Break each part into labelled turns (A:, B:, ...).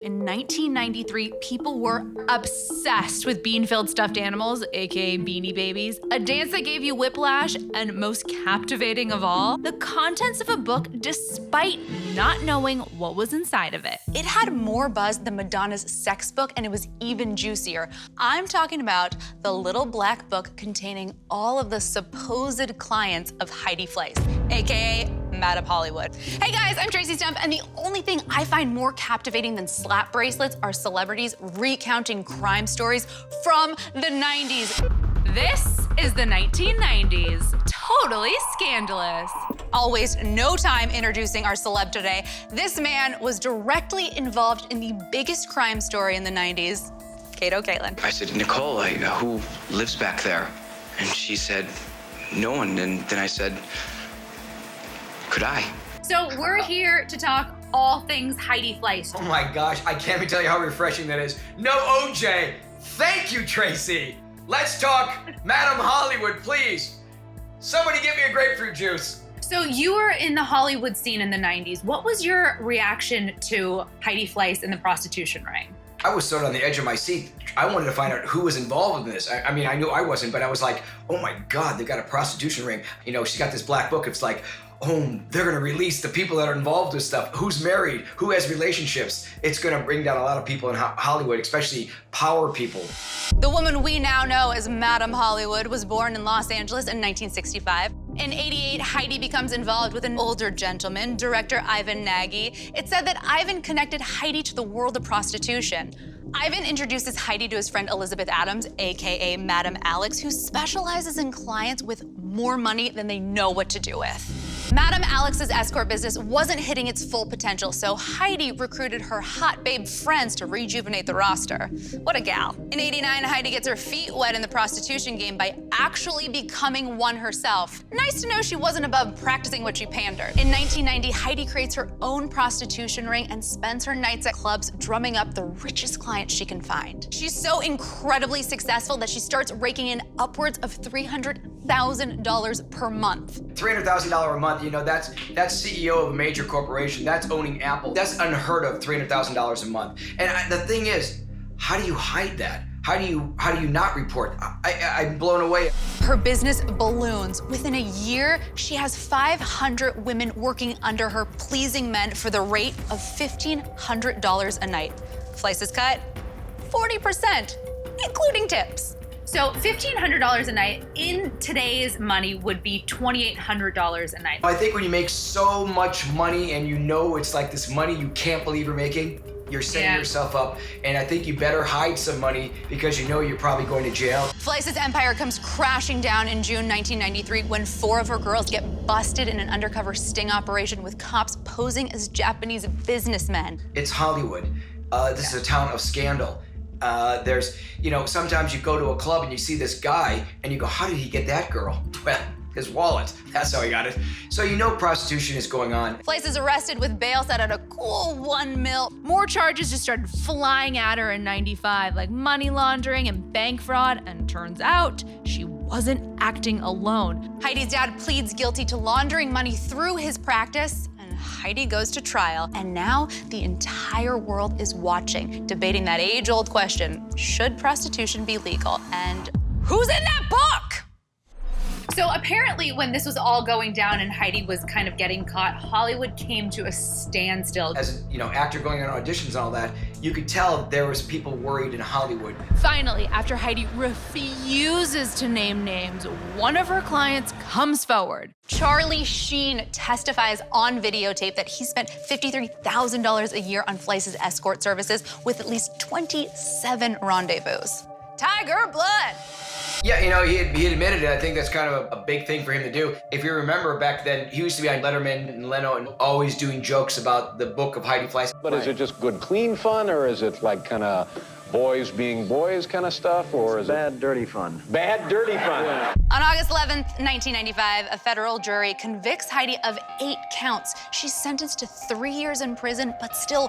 A: In 1993, people were obsessed with bean-filled stuffed animals, aka Beanie Babies, a dance that gave you whiplash, and most captivating of all, the contents of a book despite not knowing what was inside of it.
B: It had more buzz than Madonna's sex book, and it was even juicier. I'm talking about the little black book containing all of the supposed clients of Heidi Fleiss, aka Madame Hollywood. Hey guys, I'm Tracy Stump, and the only thing I find more captivating than slap bracelets are celebrities recounting crime stories from the 90s.
A: This is the 1990s. Totally scandalous.
B: I'll waste no time introducing our celeb today. This man was directly involved in the biggest crime story in the 90s, Kato Kaelin.
C: I said, Nicole, who lives back there? And she said, no one. And then I said, could I?
A: So we're here to talk all things Heidi Fleiss.
D: Oh my gosh, I can't even tell you how refreshing that is. No OJ. Thank you, Tracy. Let's talk Madame Hollywood, please. Somebody give me a grapefruit juice.
A: So you were in the Hollywood scene in the 90s. What was your reaction to Heidi Fleiss in the prostitution ring?
D: I was sort of on the edge of my seat. I wanted to find out who was involved in this. I mean, I knew I wasn't, but I was like, oh my God, they've got a prostitution ring. You know, she's got this black book. It's like, oh, they're gonna release the people that are involved with stuff. Who's married? Who has relationships? It's gonna bring down a lot of people in Hollywood, especially power people.
B: The woman we now know as Madame Hollywood was born in Los Angeles in 1965. In '88, Heidi becomes involved with an older gentleman, director Ivan Nagy. It said that Ivan connected Heidi to the world of prostitution. Ivan introduces Heidi to his friend Elizabeth Adams, aka Madame Alex, who specializes in clients with more money than they know what to do with. Madame Alex's escort business wasn't hitting its full potential, so Heidi recruited her hot babe friends to rejuvenate the roster. What a gal. In '89, Heidi gets her feet wet in the prostitution game by actually becoming one herself. Nice to know she wasn't above practicing what she pandered. In 1990, Heidi creates her own prostitution ring and spends her nights at clubs drumming up the richest clients she can find. She's so incredibly successful that she starts raking in upwards of $300,000 per month.
D: $300,000 a month, you know, that's CEO of a major corporation. That's owning Apple. That's unheard of, $300,000 a month. And the thing is, how do you hide that? How do you not report? I'm blown away.
B: Her business balloons. Within a year, she has 500 women working under her, pleasing men for the rate of $1,500 a night. Fleiss's cut, 40%, including tips.
A: So $1,500 a night in today's money would be $2,800 a night.
D: I think when you make so much money and you know it's like this money you can't believe you're making, you're setting yourself up. And I think you better hide some money because you know you're probably going to jail.
B: Fleiss's empire comes crashing down in June 1993 when 4 of her girls get busted in an undercover sting operation with cops posing as Japanese businessmen.
D: It's Hollywood. This is a town of scandal. There's, you know, sometimes you go to a club and you see this guy and you go, how did he get that girl? Well, his wallet. That's how he got it. So you know prostitution is going on.
B: Fleiss is arrested with bail set at a cool $1 million.
A: More charges just started flying at her in '95, like money laundering and bank fraud, and turns out she wasn't acting alone.
B: Heidi's dad pleads guilty to laundering money through his practice, and Heidi goes to trial. And now the entire world is watching, debating that age-old question, should prostitution be legal? And who's in that book?
A: So apparently when this was all going down and Heidi was kind of getting caught, Hollywood came to a standstill.
D: As you know, actor going on auditions and all that, you could tell there was people worried in Hollywood.
A: Finally, after Heidi refuses to name names, one of her clients comes forward.
B: Charlie Sheen testifies on videotape that he spent $53,000 a year on Fleiss's escort services with at least 27 rendezvous. Tiger blood.
D: Yeah, you know, he had admitted it. I think that's kind of a big thing for him to do. If you remember back then, he used to be on Letterman and Leno and always doing jokes about the book of Heidi Fleiss.
E: But is it just good, clean fun, or is it like kind of boys being boys kind of stuff, or is
F: Bad, dirty fun.
E: Bad, dirty fun? Yeah.
B: On August 11th, 1995, a federal jury convicts Heidi of 8 counts. She's sentenced to 3 years in prison, but still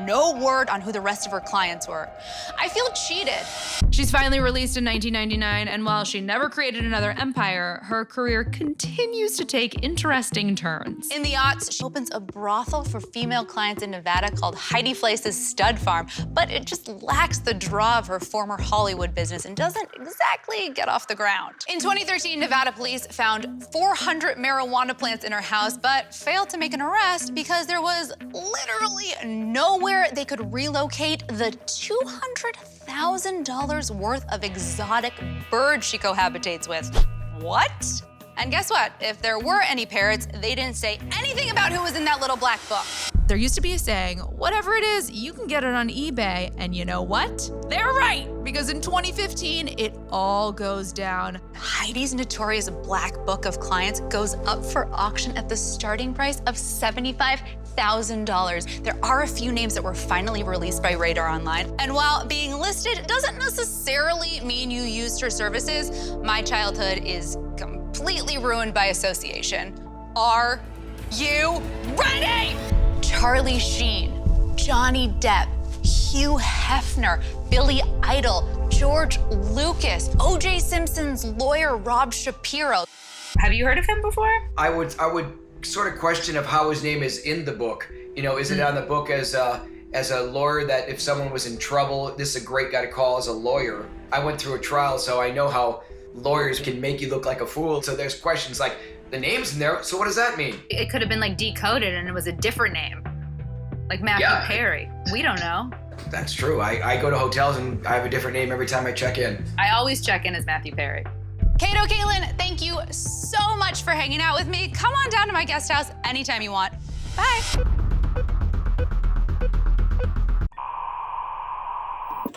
B: no word on who the rest of her clients were. I feel cheated.
A: She's finally released in 1999, and while she never created another empire, her career continues to take interesting turns.
B: In the aughts, she opens a brothel for female clients in Nevada called Heidi Fleiss's Stud Farm, but it just lacks the draw of her former Hollywood business and doesn't exactly get off the ground. In 2013, Nevada police found 400 marijuana plants in her house, but failed to make an arrest because there was literally nowhere they could relocate the $200,000 worth of exotic birds she cohabitates with. What? And guess what? If there were any parrots, they didn't say anything about who was in that little black book.
A: There used to be a saying, whatever it is, you can get it on eBay, and you know what? They're right, because in 2015, it all goes down.
B: Heidi's notorious black book of clients goes up for auction at the starting price of $75,000. There are a few names that were finally released by Radar Online, and while being listed doesn't necessarily mean you used her services, my childhood is completely ruined by association. Are you ready? Charlie Sheen, Johnny Depp, Hugh Hefner, Billy Idol, George Lucas, O.J. Simpson's lawyer, Rob Shapiro. Have you heard of him before?
D: I would sort of question of how his name is in the book. You know, is it on the book as a lawyer that if someone was in trouble, this is a great guy to call as a lawyer? I went through a trial, so I know how lawyers can make you look like a fool. So there's questions like, the name's in there, so what does that mean?
B: It could have been like decoded and it was a different name. Like Matthew Perry. We don't know.
D: That's true. I go to hotels and I have a different name every time I check in.
B: I always check in as Matthew Perry. Kato Kaelin, thank you so much for hanging out with me. Come on down to my guest house anytime you want. Bye.